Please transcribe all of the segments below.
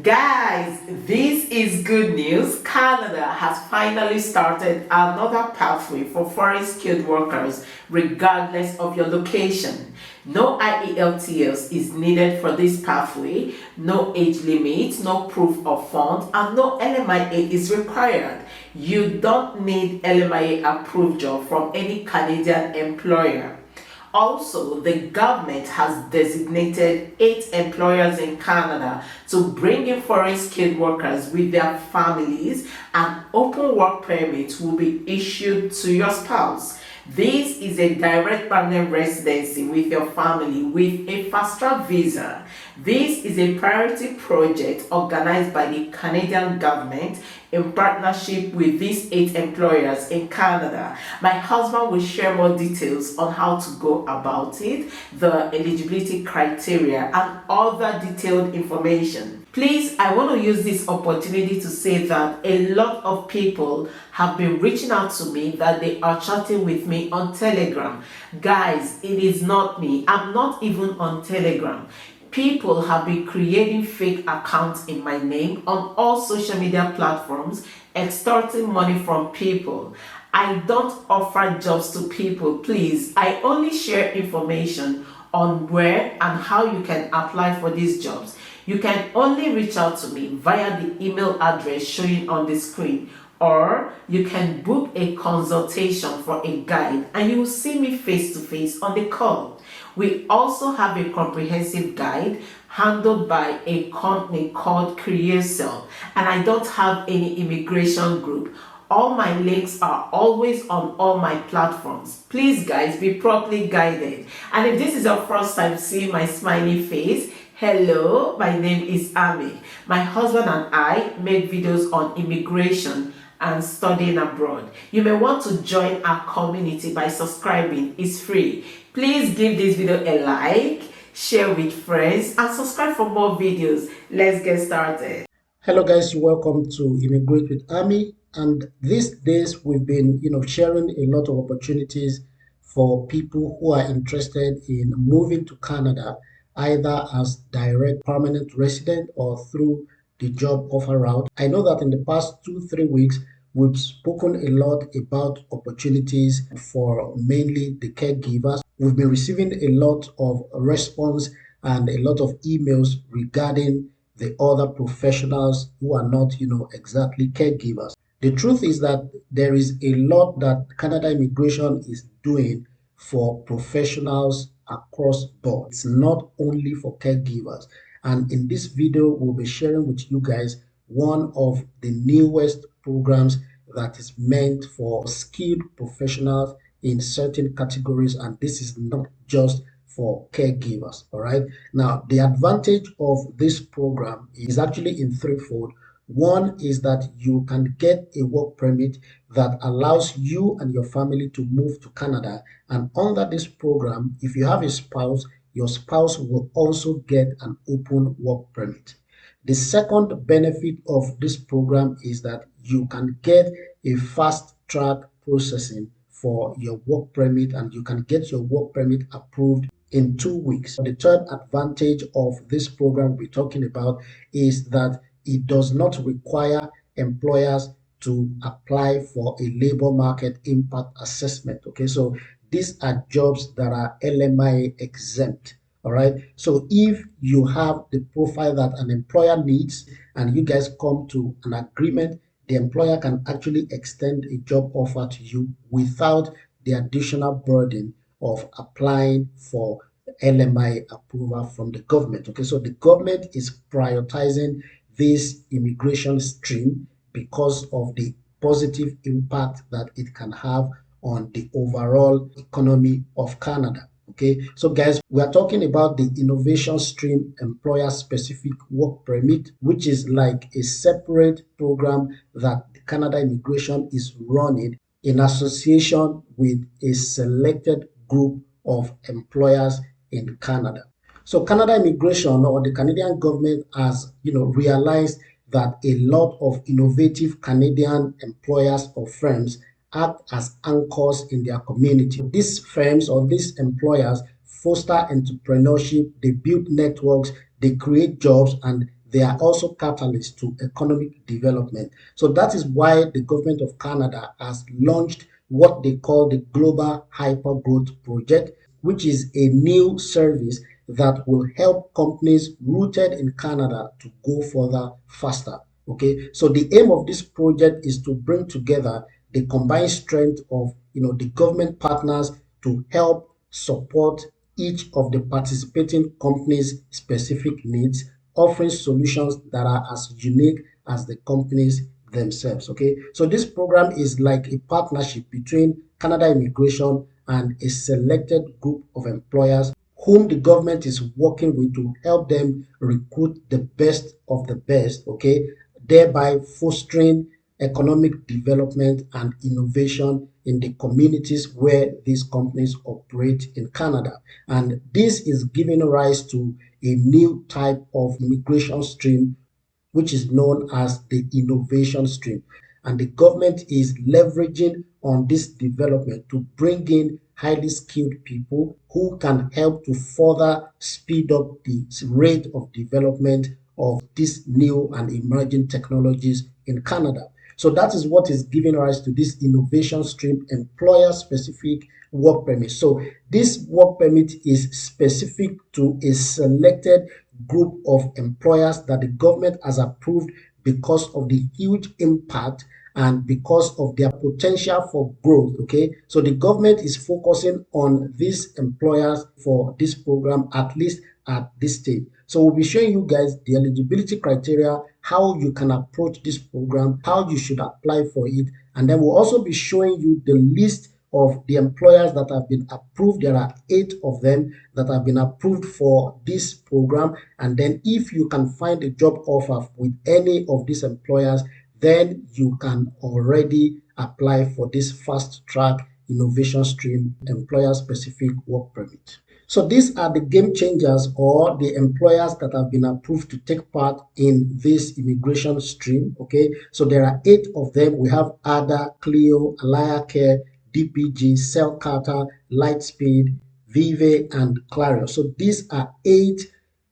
Guys, this is good news. Canada has finally started another pathway for foreign skilled workers regardless of your location. No IELTS is needed for this pathway, no age limit, no proof of funds, and no LMIA is required. You don't need LMIA approved job from any Canadian employer. Also, the government has designated 8 employers in Canada to bring in foreign skilled workers with their families, and open work permit will be issued to your spouse. This is a direct permanent residency with your family with a fast track visa. This is a priority project organized by the Canadian government in partnership with these 8 employers in Canada. My husband will share more details on how to go about it, the eligibility criteria, and other detailed information. Please, I want to use this opportunity to say that a lot of people have been reaching out to me that they are chatting with me on Telegram. Guys, it is not me. I'm not even on Telegram. People have been creating fake accounts in my name on all social media platforms, extorting money from people. I don't offer jobs to people, please. I only share information on where and how you can apply for these jobs. You can only reach out to me via the email address showing on the screen, or you can book a consultation for a guide and you will see me face to face on the call. We also have a comprehensive guide handled by a company called CareerCell, and I don't have any immigration group. All my links are always on all my platforms. Please guys, be properly guided. And if this is your first time seeing my smiley face, hello, my name is Ammy. My husband and I make videos on immigration and studying abroad. You may want to join our community by subscribing. It's free. Please give this video a like, share with friends, and subscribe for more videos. Let's get started. Hello guys, welcome to Immigrate with Ammy. And these days we've been sharing a lot of opportunities for people who are interested in moving to Canada, either as direct permanent resident or through the job offer route. I know that in the past 2-3 weeks we've spoken a lot about opportunities for mainly the caregivers. We've been receiving a lot of response and a lot of emails regarding the other professionals who are not, exactly caregivers. The truth is that there is a lot that Canada Immigration is doing for professionals across board. It's not only for caregivers. And in this video, we'll be sharing with you guys one of the newest programs that is meant for skilled professionals in certain categories, and this is not just for caregivers. All right, now the advantage of this program is actually in threefold. One is that you can get a work permit that allows you and your family to move to Canada, and under this program, if you have a spouse, your spouse will also get an open work permit. The second benefit of this program is that you can get a fast track processing for your work permit, and you can get your work permit approved in 2 weeks. The third advantage of this program we're talking about is that it does not require employers to apply for a labor market impact assessment. Okay, so these are jobs that are LMIA exempt. All right, so if you have the profile that an employer needs and you guys come to an agreement, the employer can actually extend a job offer to you without the additional burden of applying for LMIA approval from the government. Okay, so the government is prioritizing this immigration stream because of the positive impact that it can have on the overall economy of Canada. Okay, so guys, we are talking about the innovation stream employer specific work permit, which is like a separate program that the Canada Immigration is running in association with a selected group of employers in Canada. So Canada Immigration, or the Canadian government, has realized that a lot of innovative Canadian employers or firms act as anchors in their community. These firms or these employers foster entrepreneurship, they build networks, they create jobs, and they are also catalysts to economic development. So that is why the government of Canada has launched what they call the Global Hypergrowth Project, which is a new service that will help companies rooted in Canada to go further faster. Okay, so the aim of this project is to bring together the combined strength of the government partners to help support each of the participating companies' specific needs, offering solutions that are as unique as the companies themselves. Okay, so this program is like a partnership between Canada Immigration and a selected group of employers whom the government is working with to help them recruit the best of the best, okay, thereby fostering economic development and innovation in the communities where these companies operate in Canada. And this is giving rise to a new type of immigration stream, which is known as the innovation stream. And the government is leveraging on this development to bring in highly skilled people who can help to further speed up the rate of development of these new and emerging technologies in Canada. So that is what is giving rise to this innovation stream employer specific work permit. So this work permit is specific to a selected group of employers that the government has approved because of the huge impact and because of their potential for growth. Okay, so the government is focusing on these employers for this program, at least at this stage. So we'll be showing you guys the eligibility criteria, how you can approach this program, how you should apply for it, and then we'll also be showing you the list of the employers that have been approved. There are 8 of them that have been approved for this program. And then if you can find a job offer with any of these employers, then you can already apply for this fast track innovation stream employer specific work permit. So these are the game changers or the employers that have been approved to take part in this immigration stream. Okay, so there are 8 of them. We have ADA, Clio, LMIA Care, DPG, Cell Carter, Lightspeed, Vive, and Clario. So these are 8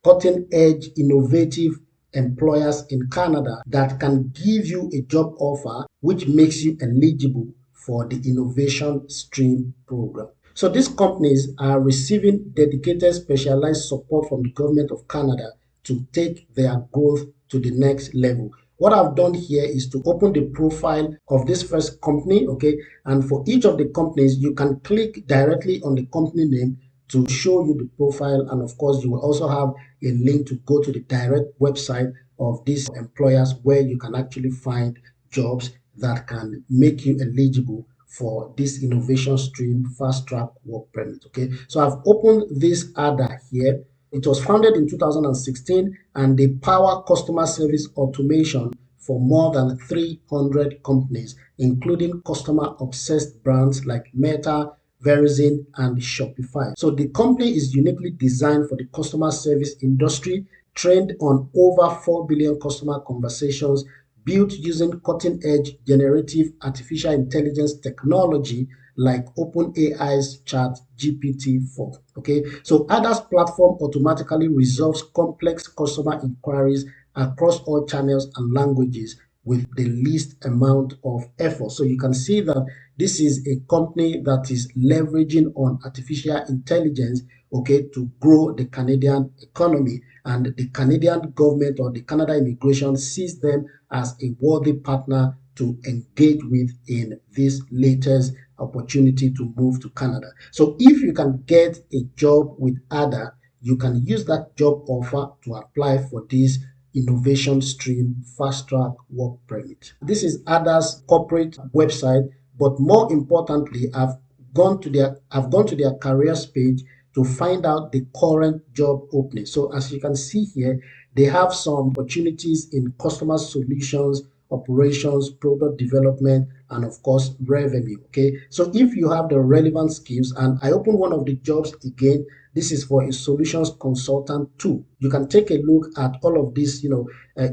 cutting-edge, innovative employers in Canada that can give you a job offer which makes you eligible for the Innovation Stream program. So these companies are receiving dedicated specialized support from the government of Canada to take their growth to the next level. What I've done here is to open the profile of this first company, okay, and for each of the companies, you can click directly on the company name to show you the profile, and of course, you will also have a link to go to the direct website of these employers where you can actually find jobs that can make you eligible for this innovation stream fast track work permit. Okay, so I've opened this ADA here. It was founded in 2016 and they power customer service automation for more than 300 companies, including customer obsessed brands like Meta, Verizon, and Shopify. So the company is uniquely designed for the customer service industry, trained on over 4 billion customer conversations, built using cutting-edge generative artificial intelligence technology like OpenAI's Chat GPT-4. Okay, so ADA's platform automatically resolves complex customer inquiries across all channels and languages with the least amount of effort. So you can see that this is a company that is leveraging on artificial intelligence, okay, to grow the Canadian economy. And the Canadian government or the Canada Immigration sees them as a worthy partner to engage with in this latest opportunity to move to Canada. So if you can get a job with ADA, you can use that job offer to apply for this innovation stream fast track work permit. This is ADA's corporate website, but more importantly, I've gone to their careers page to find out the current job opening. So as you can see here, they have some opportunities in customer solutions, operations, product development, and of course revenue. Okay, so if you have the relevant skills, and I open one of the jobs again, this is for a solutions consultant too. You can take a look at all of this,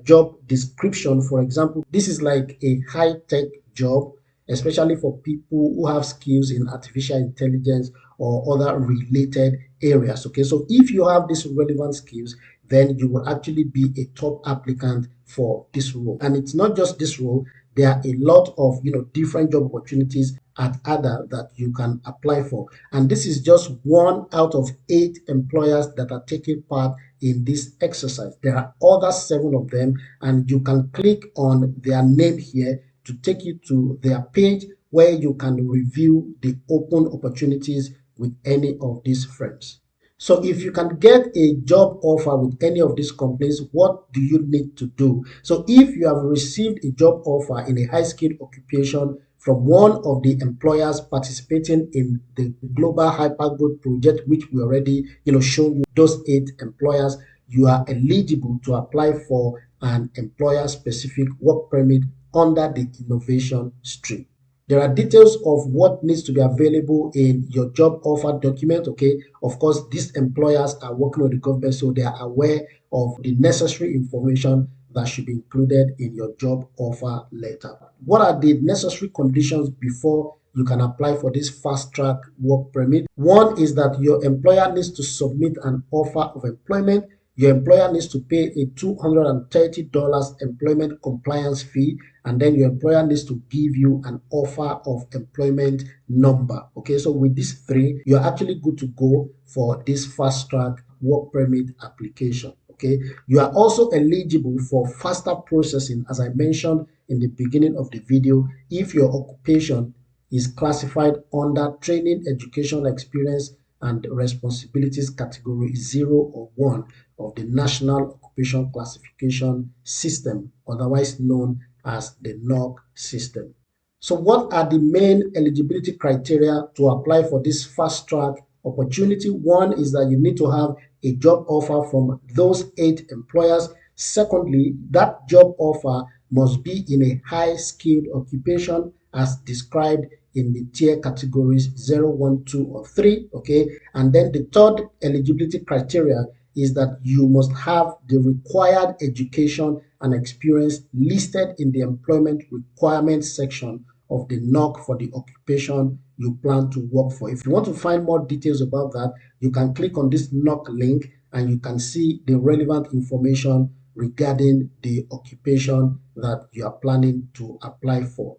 job description. For example, this is like a high-tech job, especially for people who have skills in artificial intelligence or other related areas. Okay, so if you have these relevant skills, then you will actually be a top applicant for this role. And it's not just this role, there are a lot of different job opportunities at ADA that you can apply for. And this is just 1 out of 8 employers that are taking part in this exercise. There are other 7 of them, and you can click on their name here to take you to their page where you can review the open opportunities with any of these firms. So if you can get a job offer with any of these companies, what do you need to do? So if you have received a job offer in a high-skilled occupation from one of the employers participating in the Global Hypergrowth Project, which we already shown you those 8 employers, you are eligible to apply for an employer-specific work permit under the innovation stream. There are details of what needs to be available in your job offer document. Okay, of course, these employers are working with the government, so they are aware of the necessary information that should be included in your job offer letter. What are the necessary conditions before you can apply for this fast track work permit? One is that your employer needs to submit an offer of employment. Your employer needs to pay a $230 employment compliance fee, and then your employer needs to give you an offer of employment number. Okay, so with these 3, you're actually good to go for this fast track work permit application. Okay, you are also eligible for faster processing, as I mentioned in the beginning of the video, if your occupation is classified under training, educational experience, and responsibilities category 0 or 1 of the National Occupation Classification System, otherwise known as the NOC system. So what are the main eligibility criteria to apply for this fast track opportunity? One is that you need to have a job offer from those 8 employers. Secondly, that job offer must be in a high-skilled occupation as described in the tier categories 0, 1, 2, or 3. Okay, and then the third eligibility criteria is that you must have the required education and experience listed in the employment requirements section of the NOC for the occupation you plan to work for. If you want to find more details about that, you can click on this NOC link and you can see the relevant information regarding the occupation that you are planning to apply for.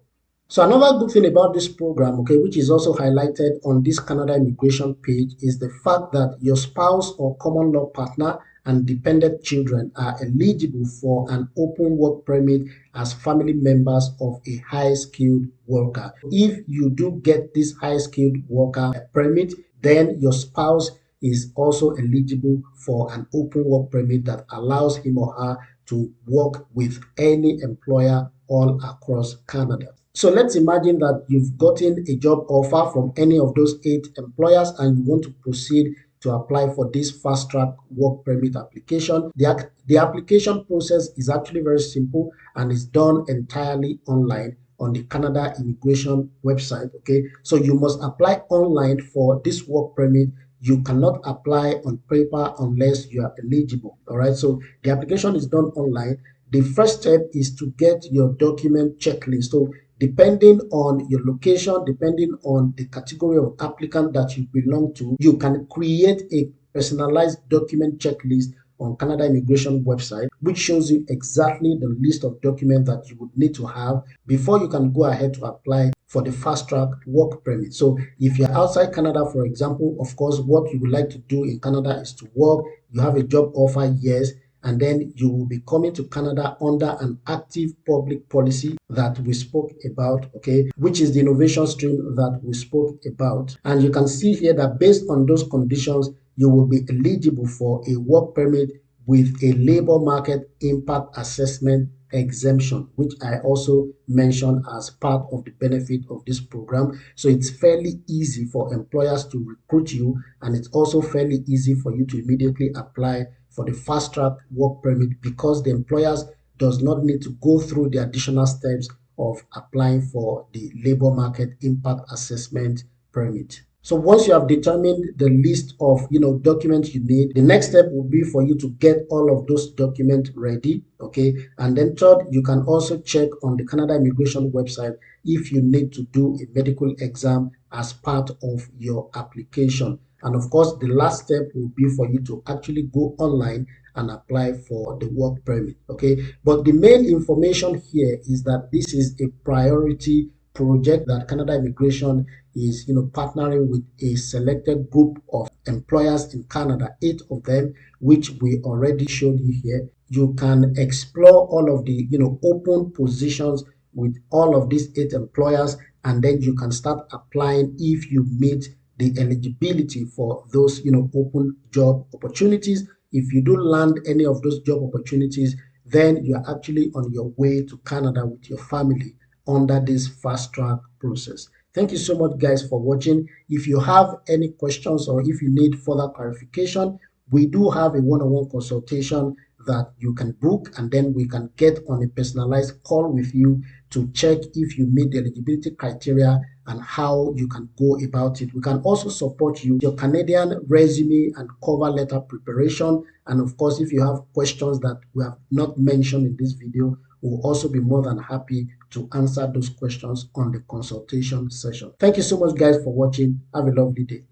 So another good thing about this program, okay, which is also highlighted on this Canada immigration page, is the fact that your spouse or common law partner and dependent children are eligible for an open work permit as family members of a high-skilled worker. If you do get this high-skilled worker permit, then your spouse is also eligible for an open work permit that allows him or her to work with any employer all across Canada. So let's imagine that you've gotten a job offer from any of those 8 employers and you want to proceed to apply for this fast track work permit application. The application process is actually very simple and is done entirely online on the Canada immigration website. Okay, so you must apply online for this work permit. You cannot apply on paper unless you are eligible. All right, so the application is done online. The first step is to get your document checklist. So depending on your location, depending on the category of applicant that you belong to, you can create a personalized document checklist on Canada immigration website, which shows you exactly the list of documents that you would need to have before you can go ahead to apply for the fast track work permit. So if you're outside Canada, for example, of course, what you would like to do in Canada is to work. You have a job offer, yes, and then you will be coming to Canada under an active public policy that we spoke about, okay, which is the innovation stream that we spoke about. And you can see here that based on those conditions, you will be eligible for a work permit with a labor market impact assessment exemption, which I also mentioned as part of the benefit of this program. So it's fairly easy for employers to recruit you, and it's also fairly easy for you to immediately apply for the fast track work permit because the employers does not need to go through the additional steps of applying for the labor market impact assessment permit. So once you have determined the list of documents you need, the next step will be for you to get all of those documents ready, okay? And then third, you can also check on the Canada immigration website if you need to do a medical exam as part of your application. And of course, the last step will be for you to actually go online and apply for the work permit. Okay, but the main information here is that this is a priority project that Canada Immigration is partnering with a selected group of employers in Canada, 8 of them, which we already showed you here. You can explore all of the open positions with all of these 8 employers, and then you can start applying if you meet the eligibility for those open job opportunities. If you don't land any of those job opportunities, then you're actually on your way to Canada with your family under this fast track process. Thank you so much, guys, for watching. If you have any questions or if you need further clarification, we do have a one-on-one consultation that you can book, and then we can get on a personalized call with you to check if you meet the eligibility criteria and how you can go about it. We can also support you, your Canadian resume and cover letter preparation. And of course, if you have questions that we have not mentioned in this video, we'll also be more than happy to answer those questions on the consultation session. Thank you so much, guys, for watching. Have a lovely day.